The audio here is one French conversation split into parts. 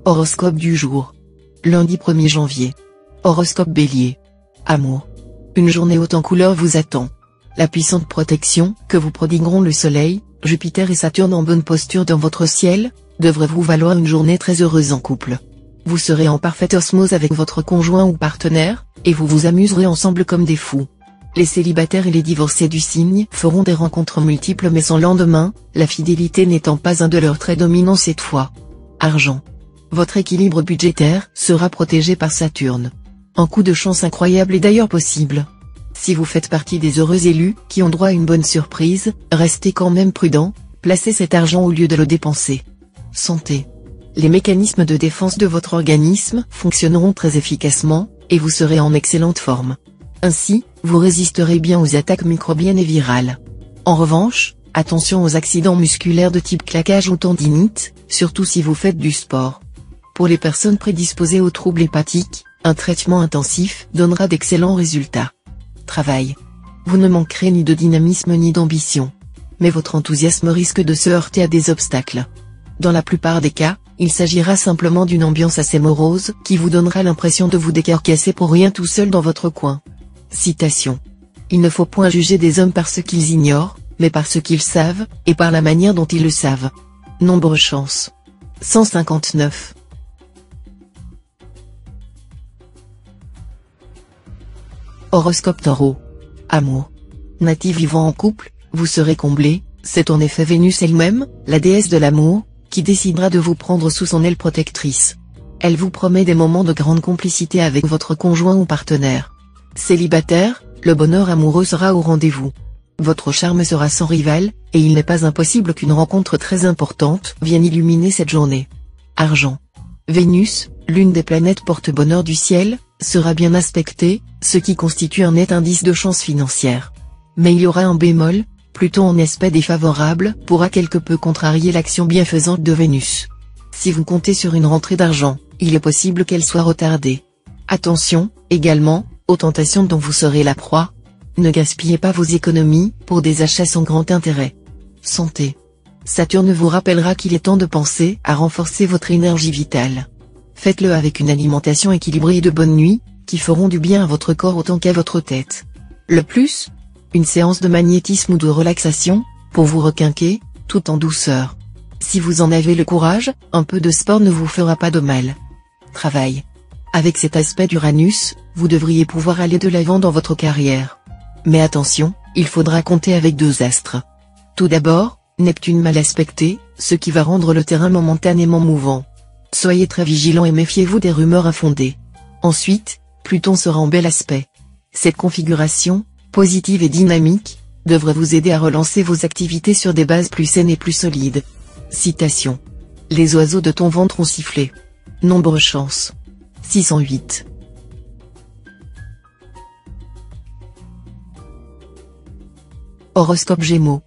Horoscope du jour. Lundi 1er janvier. Horoscope Bélier. Amour. Une journée haute en couleurs vous attend. La puissante protection que vous prodigueront le Soleil, Jupiter et Saturne en bonne posture dans votre ciel, devrait vous valoir une journée très heureuse en couple. Vous serez en parfaite osmose avec votre conjoint ou partenaire, et vous vous amuserez ensemble comme des fous. Les célibataires et les divorcés du signe feront des rencontres multiples mais sans lendemain, la fidélité n'étant pas un de leurs traits dominants cette fois. Argent. Votre équilibre budgétaire sera protégé par Saturne. Un coup de chance incroyable est d'ailleurs possible. Si vous faites partie des heureux élus qui ont droit à une bonne surprise, restez quand même prudent, placez cet argent au lieu de le dépenser. Santé. Les mécanismes de défense de votre organisme fonctionneront très efficacement, et vous serez en excellente forme. Ainsi, vous résisterez bien aux attaques microbiennes et virales. En revanche, attention aux accidents musculaires de type claquage ou tendinite, surtout si vous faites du sport. Pour les personnes prédisposées aux troubles hépatiques, un traitement intensif donnera d'excellents résultats. Travail. Vous ne manquerez ni de dynamisme ni d'ambition. Mais votre enthousiasme risque de se heurter à des obstacles. Dans la plupart des cas, il s'agira simplement d'une ambiance assez morose qui vous donnera l'impression de vous décarcasser pour rien tout seul dans votre coin. Citation. Il ne faut point juger des hommes par ce qu'ils ignorent, mais par ce qu'ils savent, et par la manière dont ils le savent. Nombre chance. 159. Horoscope Taureau. Amour. Natif vivant en couple, vous serez comblé, c'est en effet Vénus elle-même, la déesse de l'amour, qui décidera de vous prendre sous son aile protectrice. Elle vous promet des moments de grande complicité avec votre conjoint ou partenaire. Célibataire, le bonheur amoureux sera au rendez-vous. Votre charme sera sans rival, et il n'est pas impossible qu'une rencontre très importante vienne illuminer cette journée. Argent. Vénus, l'une des planètes porte-bonheur du ciel, sera bien aspectée, ce qui constitue un net indice de chance financière. Mais il y aura un bémol, Pluton en aspect défavorable pourra quelque peu contrarier l'action bienfaisante de Vénus. Si vous comptez sur une rentrée d'argent, il est possible qu'elle soit retardée. Attention, également, aux tentations dont vous serez la proie. Ne gaspillez pas vos économies pour des achats sans grand intérêt. Santé. Saturne vous rappellera qu'il est temps de penser à renforcer votre énergie vitale. Faites-le avec une alimentation équilibrée et de bonnes nuits, qui feront du bien à votre corps autant qu'à votre tête. Le plus, une séance de magnétisme ou de relaxation, pour vous requinquer, tout en douceur. Si vous en avez le courage, un peu de sport ne vous fera pas de mal. Travail. Avec cet aspect d'Uranus, vous devriez pouvoir aller de l'avant dans votre carrière. Mais attention, il faudra compter avec deux astres. Tout d'abord, Neptune mal aspecté, ce qui va rendre le terrain momentanément mouvant. Soyez très vigilants et méfiez-vous des rumeurs infondées. Ensuite, Pluton sera en bel aspect. Cette configuration, positive et dynamique, devrait vous aider à relancer vos activités sur des bases plus saines et plus solides. Citation. Les oiseaux de ton ventre ont sifflé. Nombre chance. 608. Horoscope Gémeaux.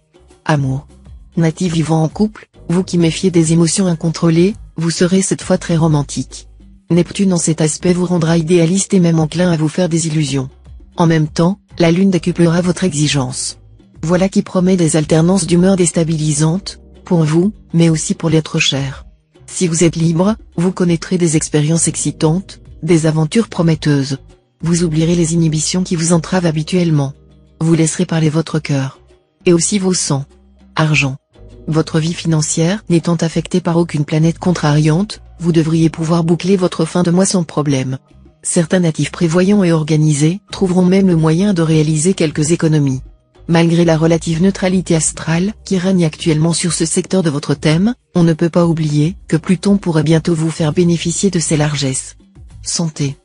Amour. Natif vivant en couple, vous qui méfiez des émotions incontrôlées, vous serez cette fois très romantique. Neptune en cet aspect vous rendra idéaliste et même enclin à vous faire des illusions. En même temps, la lune décuplera votre exigence. Voilà qui promet des alternances d'humeur déstabilisantes, pour vous, mais aussi pour l'être cher. Si vous êtes libre, vous connaîtrez des expériences excitantes, des aventures prometteuses. Vous oublierez les inhibitions qui vous entravent habituellement. Vous laisserez parler votre cœur. Et aussi vos sangs. Argent. Votre vie financière n'étant affectée par aucune planète contrariante, vous devriez pouvoir boucler votre fin de mois sans problème. Certains natifs prévoyants et organisés trouveront même le moyen de réaliser quelques économies. Malgré la relative neutralité astrale qui règne actuellement sur ce secteur de votre thème, on ne peut pas oublier que Pluton pourrait bientôt vous faire bénéficier de ses largesses. Santé.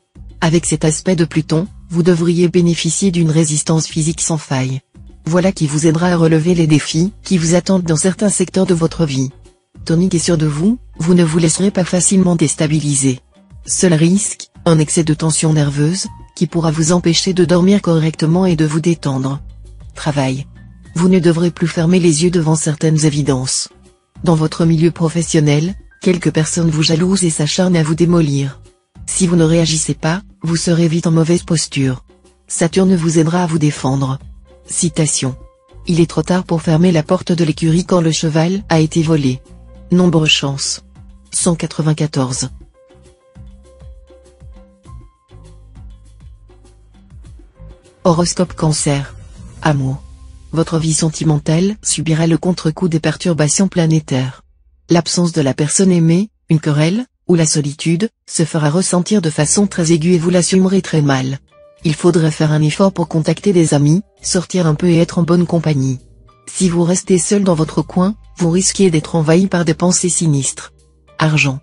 Avec cet aspect de Pluton, vous devriez bénéficier d'une résistance physique sans faille. Voilà qui vous aidera à relever les défis qui vous attendent dans certains secteurs de votre vie. Tonique et sûr de vous, vous ne vous laisserez pas facilement déstabiliser. Seul risque, un excès de tension nerveuse, qui pourra vous empêcher de dormir correctement et de vous détendre. Travail. Vous ne devrez plus fermer les yeux devant certaines évidences. Dans votre milieu professionnel, quelques personnes vous jalousent et s'acharnent à vous démolir. Si vous ne réagissez pas, vous serez vite en mauvaise posture. Saturne vous aidera à vous défendre. Citation. Il est trop tard pour fermer la porte de l'écurie quand le cheval a été volé. Nombre chance. 194. Horoscope Cancer. Amour. Votre vie sentimentale subira le contre-coup des perturbations planétaires. L'absence de la personne aimée, une querelle, ou la solitude, se fera ressentir de façon très aiguë et vous l'assumerez très mal. Il faudrait faire un effort pour contacter des amis, sortir un peu et être en bonne compagnie. Si vous restez seul dans votre coin, vous risquez d'être envahi par des pensées sinistres. Argent.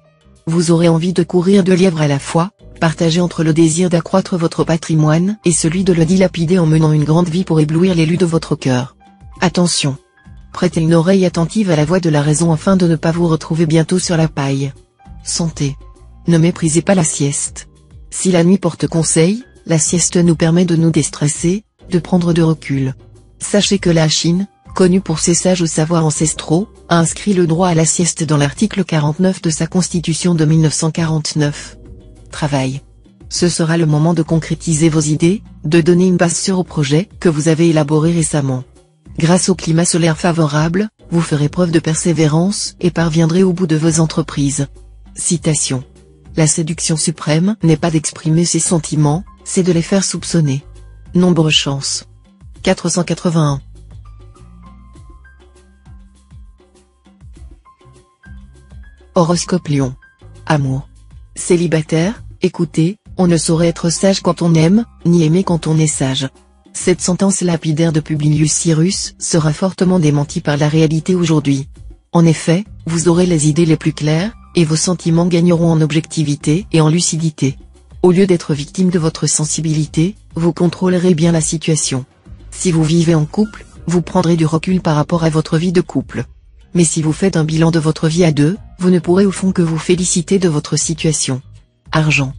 Vous aurez envie de courir 2 lièvres à la fois, partagé entre le désir d'accroître votre patrimoine et celui de le dilapider en menant une grande vie pour éblouir l'élu de votre cœur. Attention. Prêtez une oreille attentive à la voix de la raison afin de ne pas vous retrouver bientôt sur la paille. Santé. Ne méprisez pas la sieste. Si la nuit porte conseil, la sieste nous permet de nous déstresser, de prendre de recul. Sachez que la Chine, connue pour ses sages savoirs ancestraux, a inscrit le droit à la sieste dans l'article 49 de sa Constitution de 1949. Travail. Ce sera le moment de concrétiser vos idées, de donner une base sûre au projet que vous avez élaboré récemment. Grâce au climat solaire favorable, vous ferez preuve de persévérance et parviendrez au bout de vos entreprises. Citation. La séduction suprême n'est pas d'exprimer ses sentiments, c'est de les faire soupçonner. Nombre chance. 481. Horoscope Lion. Amour. Célibataire, écoutez, on ne saurait être sage quand on aime, ni aimer quand on est sage. Cette sentence lapidaire de Publius Cyrus sera fortement démentie par la réalité aujourd'hui. En effet, vous aurez les idées les plus claires, et vos sentiments gagneront en objectivité et en lucidité. Au lieu d'être victime de votre sensibilité, vous contrôlerez bien la situation. Si vous vivez en couple, vous prendrez du recul par rapport à votre vie de couple. Mais si vous faites un bilan de votre vie à deux, vous ne pourrez au fond que vous féliciter de votre situation. Argent.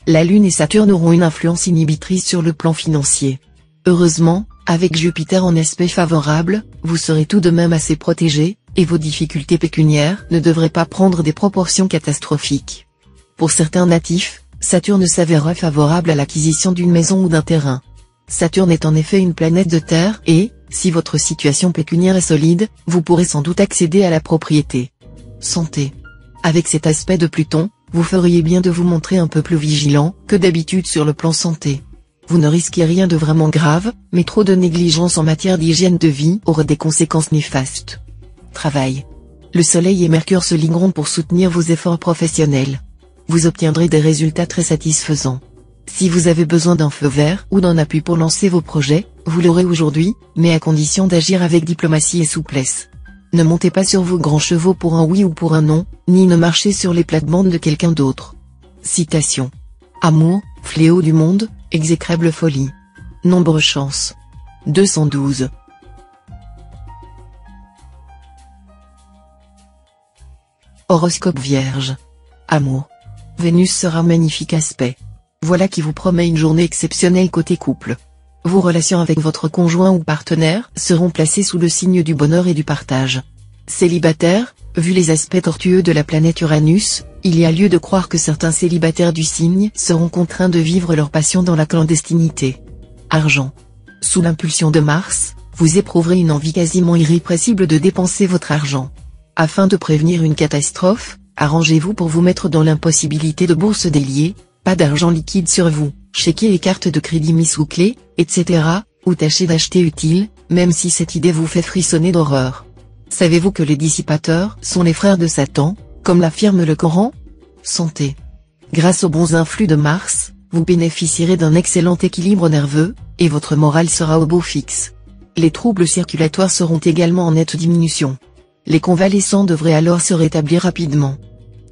La Lune et Saturne auront une influence inhibitrice sur le plan financier. Heureusement, avec Jupiter en aspect favorable, vous serez tout de même assez protégé, et vos difficultés pécuniaires ne devraient pas prendre des proportions catastrophiques. Pour certains natifs, Saturne s'avérera favorable à l'acquisition d'une maison ou d'un terrain. Saturne est en effet une planète de terre et, si votre situation pécuniaire est solide, vous pourrez sans doute accéder à la propriété. Santé. Avec cet aspect de Pluton, vous feriez bien de vous montrer un peu plus vigilant que d'habitude sur le plan santé. Vous ne risquez rien de vraiment grave, mais trop de négligence en matière d'hygiène de vie aurait des conséquences néfastes. Travail. Le Soleil et Mercure se ligueront pour soutenir vos efforts professionnels. Vous obtiendrez des résultats très satisfaisants. Si vous avez besoin d'un feu vert ou d'un appui pour lancer vos projets, vous l'aurez aujourd'hui, mais à condition d'agir avec diplomatie et souplesse. Ne montez pas sur vos grands chevaux pour un oui ou pour un non, ni ne marchez sur les plates-bandes de quelqu'un d'autre. Citation. Amour, fléau du monde, exécrable folie. Nombre chance. 212. Horoscope Vierge. Amour. Vénus sera un magnifique aspect. Voilà qui vous promet une journée exceptionnelle côté couple. Vos relations avec votre conjoint ou partenaire seront placées sous le signe du bonheur et du partage. Célibataire, vu les aspects tortueux de la planète Uranus, il y a lieu de croire que certains célibataires du signe seront contraints de vivre leur passion dans la clandestinité. Argent. Sous l'impulsion de Mars, vous éprouverez une envie quasiment irrépressible de dépenser votre argent. Afin de prévenir une catastrophe, arrangez-vous pour vous mettre dans l'impossibilité de bourse déliée, pas d'argent liquide sur vous, chéquier et cartes de crédit mis sous clé, etc., ou tâchez d'acheter utile, même si cette idée vous fait frissonner d'horreur. Savez-vous que les dissipateurs sont les frères de Satan, comme l'affirme le Coran? Santé. Grâce aux bons influx de Mars, vous bénéficierez d'un excellent équilibre nerveux, et votre morale sera au beau fixe. Les troubles circulatoires seront également en nette diminution. Les convalescents devraient alors se rétablir rapidement.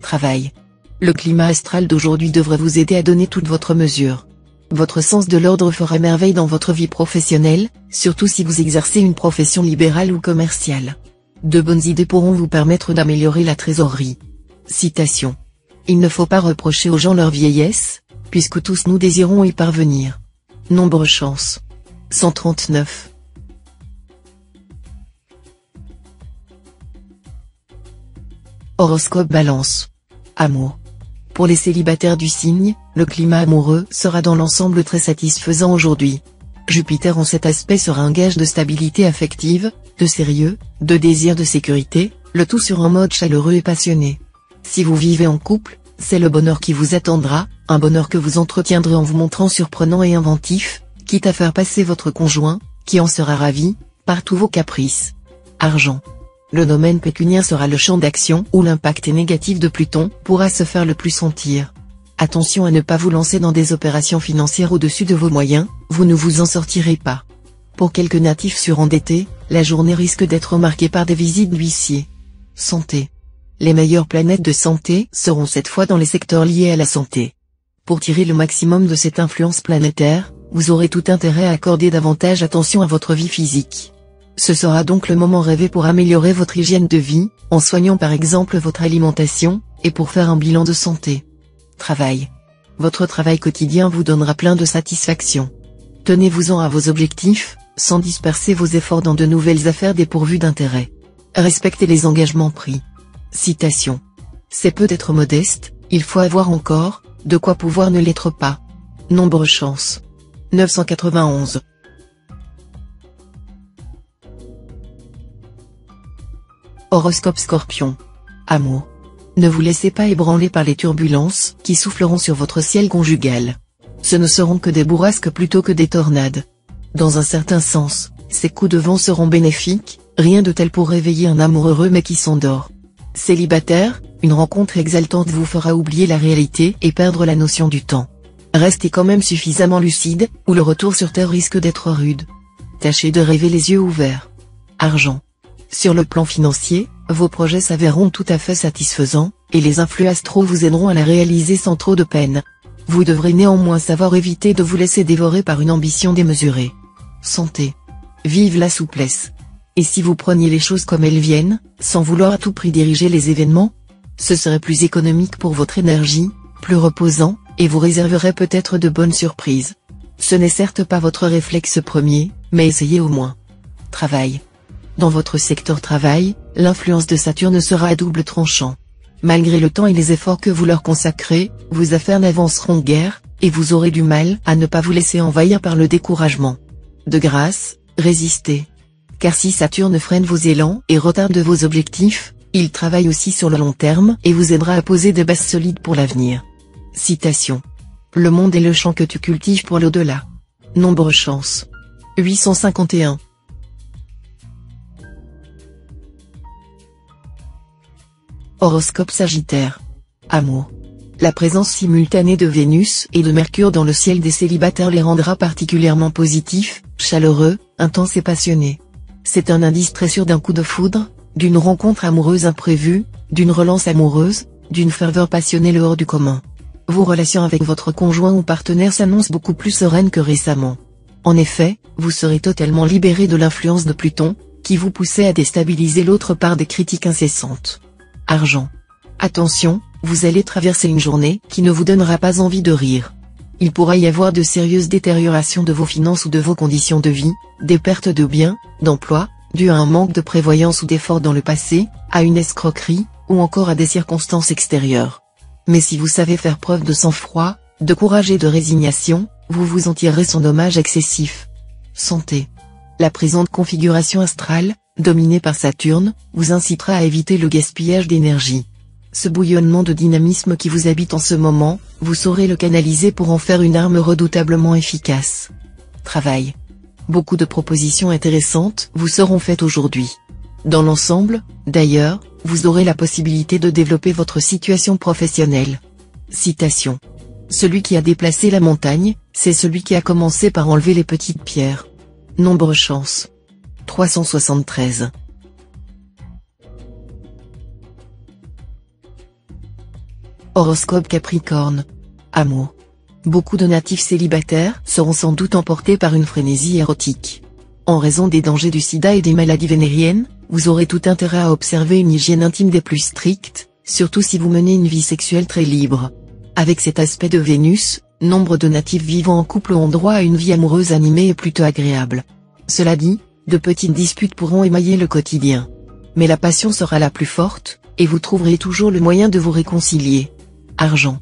Travail. Le climat astral d'aujourd'hui devrait vous aider à donner toute votre mesure. Votre sens de l'ordre fera merveille dans votre vie professionnelle, surtout si vous exercez une profession libérale ou commerciale. De bonnes idées pourront vous permettre d'améliorer la trésorerie. Citation. Il ne faut pas reprocher aux gens leur vieillesse, puisque tous nous désirons y parvenir. Nombre chance. 139. Horoscope Balance. Amour. Pour les célibataires du signe, le climat amoureux sera dans l'ensemble très satisfaisant aujourd'hui. Jupiter en cet aspect sera un gage de stabilité affective, de sérieux, de désir de sécurité, le tout sur un mode chaleureux et passionné. Si vous vivez en couple, c'est le bonheur qui vous attendra, un bonheur que vous entretiendrez en vous montrant surprenant et inventif, quitte à faire passer votre conjoint, qui en sera ravi, par tous vos caprices. Argent. Le domaine pécuniaire sera le champ d'action où l'impact négatif de Pluton pourra se faire le plus sentir. Attention à ne pas vous lancer dans des opérations financières au-dessus de vos moyens, vous ne vous en sortirez pas. Pour quelques natifs surendettés, la journée risque d'être marquée par des visites d'huissiers. Santé. Les meilleures planètes de santé seront cette fois dans les secteurs liés à la santé. Pour tirer le maximum de cette influence planétaire, vous aurez tout intérêt à accorder davantage attention à votre vie physique. Ce sera donc le moment rêvé pour améliorer votre hygiène de vie, en soignant par exemple votre alimentation, et pour faire un bilan de santé. Travail. Votre travail quotidien vous donnera plein de satisfaction. Tenez-vous-en à vos objectifs, sans disperser vos efforts dans de nouvelles affaires dépourvues d'intérêt. Respectez les engagements pris. Citation. C'est peu d'être modeste, il faut avoir encore, de quoi pouvoir ne l'être pas. Nombre chance. 991. Horoscope Scorpion. Amour. Ne vous laissez pas ébranler par les turbulences qui souffleront sur votre ciel conjugal. Ce ne seront que des bourrasques plutôt que des tornades. Dans un certain sens, ces coups de vent seront bénéfiques, rien de tel pour réveiller un amour heureux mais qui s'endort. Célibataire, une rencontre exaltante vous fera oublier la réalité et perdre la notion du temps. Restez quand même suffisamment lucide, ou le retour sur terre risque d'être rude. Tâchez de rêver les yeux ouverts. Argent. Sur le plan financier, vos projets s'avéreront tout à fait satisfaisants, et les influx astraux vous aideront à la réaliser sans trop de peine. Vous devrez néanmoins savoir éviter de vous laisser dévorer par une ambition démesurée. Santé. Vive la souplesse. Et si vous preniez les choses comme elles viennent, sans vouloir à tout prix diriger les événements, ce serait plus économique pour votre énergie, plus reposant, et vous réserverait peut-être de bonnes surprises. Ce n'est certes pas votre réflexe premier, mais essayez au moins. Travail. Dans votre secteur travail, l'influence de Saturne sera à double tranchant. Malgré le temps et les efforts que vous leur consacrez, vos affaires n'avanceront guère, et vous aurez du mal à ne pas vous laisser envahir par le découragement. De grâce, résistez. Car si Saturne freine vos élans et retarde vos objectifs, il travaille aussi sur le long terme et vous aidera à poser des bases solides pour l'avenir. Citation. Le monde est le champ que tu cultives pour l'au-delà. Nombre chance. 851. Horoscope Sagittaire. Amour. La présence simultanée de Vénus et de Mercure dans le ciel des célibataires les rendra particulièrement positifs, chaleureux, intenses et passionnés. C'est un indice très sûr d'un coup de foudre, d'une rencontre amoureuse imprévue, d'une relance amoureuse, d'une ferveur passionnée hors du commun. Vos relations avec votre conjoint ou partenaire s'annoncent beaucoup plus sereines que récemment. En effet, vous serez totalement libéré de l'influence de Pluton, qui vous poussait à déstabiliser l'autre par des critiques incessantes. Argent. Attention, vous allez traverser une journée qui ne vous donnera pas envie de rire. Il pourra y avoir de sérieuses détériorations de vos finances ou de vos conditions de vie, des pertes de biens, d'emploi, dues à un manque de prévoyance ou d'effort dans le passé, à une escroquerie, ou encore à des circonstances extérieures. Mais si vous savez faire preuve de sang-froid, de courage et de résignation, vous vous en tirerez sans dommage excessif. Santé. La présente configuration astrale, dominée par Saturne, vous incitera à éviter le gaspillage d'énergie. Ce bouillonnement de dynamisme qui vous habite en ce moment, vous saurez le canaliser pour en faire une arme redoutablement efficace. Travail. Beaucoup de propositions intéressantes vous seront faites aujourd'hui. Dans l'ensemble, d'ailleurs, vous aurez la possibilité de développer votre situation professionnelle. Citation. Celui qui a déplacé la montagne, c'est celui qui a commencé par enlever les petites pierres. Nombre chance. 373. Horoscope Capricorne. Amour. Beaucoup de natifs célibataires seront sans doute emportés par une frénésie érotique. En raison des dangers du sida et des maladies vénériennes, vous aurez tout intérêt à observer une hygiène intime des plus strictes, surtout si vous menez une vie sexuelle très libre. Avec cet aspect de Vénus, nombre de natifs vivant en couple ont droit à une vie amoureuse animée et plutôt agréable. Cela dit, de petites disputes pourront émailler le quotidien. Mais la passion sera la plus forte, et vous trouverez toujours le moyen de vous réconcilier. Argent.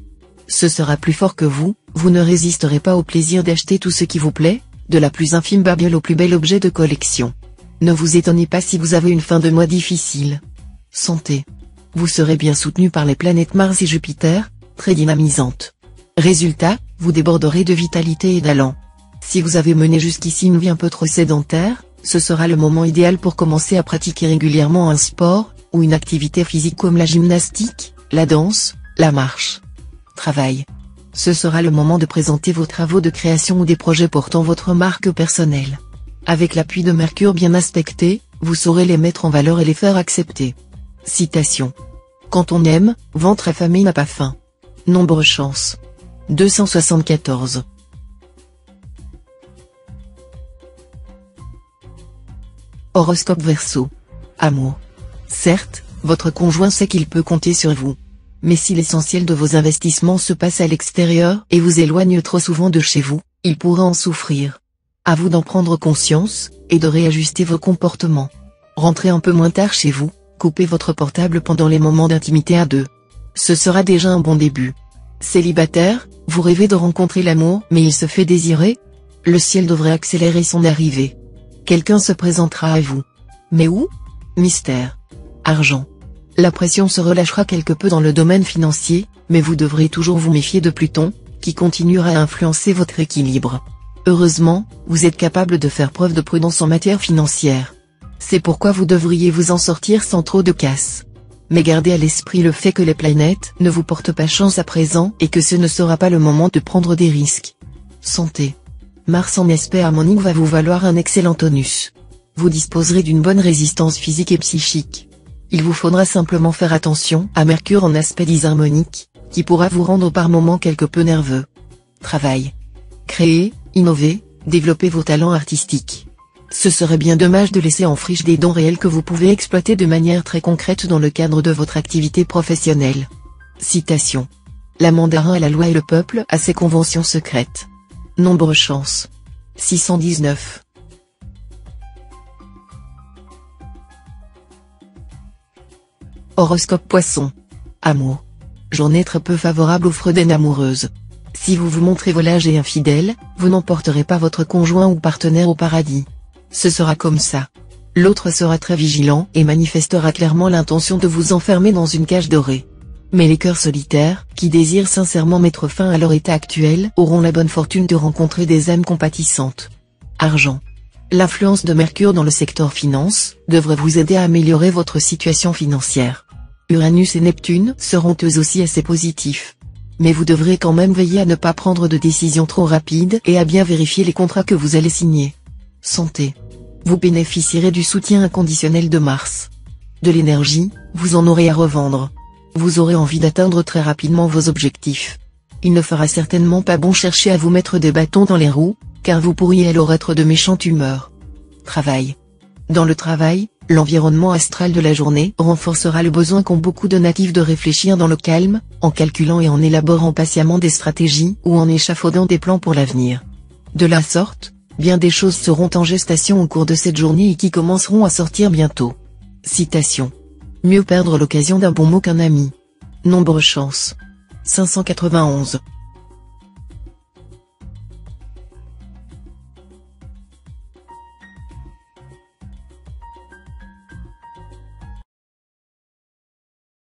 Ce sera plus fort que vous ne résisterez pas au plaisir d'acheter tout ce qui vous plaît, de la plus infime babiole au plus bel objet de collection. Ne vous étonnez pas si vous avez une fin de mois difficile. Santé. Vous serez bien soutenu par les planètes Mars et Jupiter, très dynamisantes. Résultat, vous déborderez de vitalité et d'allant. Si vous avez mené jusqu'ici une vie un peu trop sédentaire, ce sera le moment idéal pour commencer à pratiquer régulièrement un sport, ou une activité physique comme la gymnastique, la danse, la marche. Travail. Ce sera le moment de présenter vos travaux de création ou des projets portant votre marque personnelle. Avec l'appui de Mercure bien aspecté, vous saurez les mettre en valeur et les faire accepter. Citation. Quand on aime, ventre affamé n'a pas faim. Nombre chance. 274. Horoscope Verseau. Amour. Certes, votre conjoint sait qu'il peut compter sur vous. Mais si l'essentiel de vos investissements se passe à l'extérieur et vous éloigne trop souvent de chez vous, il pourra en souffrir. À vous d'en prendre conscience, et de réajuster vos comportements. Rentrez un peu moins tard chez vous, coupez votre portable pendant les moments d'intimité à deux. Ce sera déjà un bon début. Célibataire, vous rêvez de rencontrer l'amour mais il se fait désirer? Le ciel devrait accélérer son arrivée. Quelqu'un se présentera à vous. Mais où? Mystère. Argent. La pression se relâchera quelque peu dans le domaine financier, mais vous devrez toujours vous méfier de Pluton, qui continuera à influencer votre équilibre. Heureusement, vous êtes capable de faire preuve de prudence en matière financière. C'est pourquoi vous devriez vous en sortir sans trop de casse. Mais gardez à l'esprit le fait que les planètes ne vous portent pas chance à présent et que ce ne sera pas le moment de prendre des risques. Santé. Mars en aspect harmonique va vous valoir un excellent tonus. Vous disposerez d'une bonne résistance physique et psychique. Il vous faudra simplement faire attention à Mercure en aspect disharmonique, qui pourra vous rendre par moments quelque peu nerveux. Travail. Créer, innover, développer vos talents artistiques. Ce serait bien dommage de laisser en friche des dons réels que vous pouvez exploiter de manière très concrète dans le cadre de votre activité professionnelle. Citation. La mandarin a la loi et le peuple a ses conventions secrètes. Nombre chance. 619. Horoscope Poisson. Amour. Journée très peu favorable aux freudaines amoureuses. Si vous vous montrez volage et infidèle, vous n'emporterez pas votre conjoint ou partenaire au paradis. Ce sera comme ça. L'autre sera très vigilant et manifestera clairement l'intention de vous enfermer dans une cage dorée. Mais les cœurs solitaires, qui désirent sincèrement mettre fin à leur état actuel, auront la bonne fortune de rencontrer des âmes compatissantes. Argent. L'influence de Mercure dans le secteur finance devrait vous aider à améliorer votre situation financière. Uranus et Neptune seront eux aussi assez positifs. Mais vous devrez quand même veiller à ne pas prendre de décisions trop rapides et à bien vérifier les contrats que vous allez signer. Santé. Vous bénéficierez du soutien inconditionnel de Mars. De l'énergie, vous en aurez à revendre. Vous aurez envie d'atteindre très rapidement vos objectifs. Il ne fera certainement pas bon chercher à vous mettre des bâtons dans les roues, car vous pourriez alors être de méchante humeur. Travail. Dans le travail, l'environnement astral de la journée renforcera le besoin qu'ont beaucoup de natifs de réfléchir dans le calme, en calculant et en élaborant patiemment des stratégies ou en échafaudant des plans pour l'avenir. De la sorte, bien des choses seront en gestation au cours de cette journée et qui commenceront à sortir bientôt. Citation. Mieux perdre l'occasion d'un bon mot qu'un ami. Nombre chance. 591.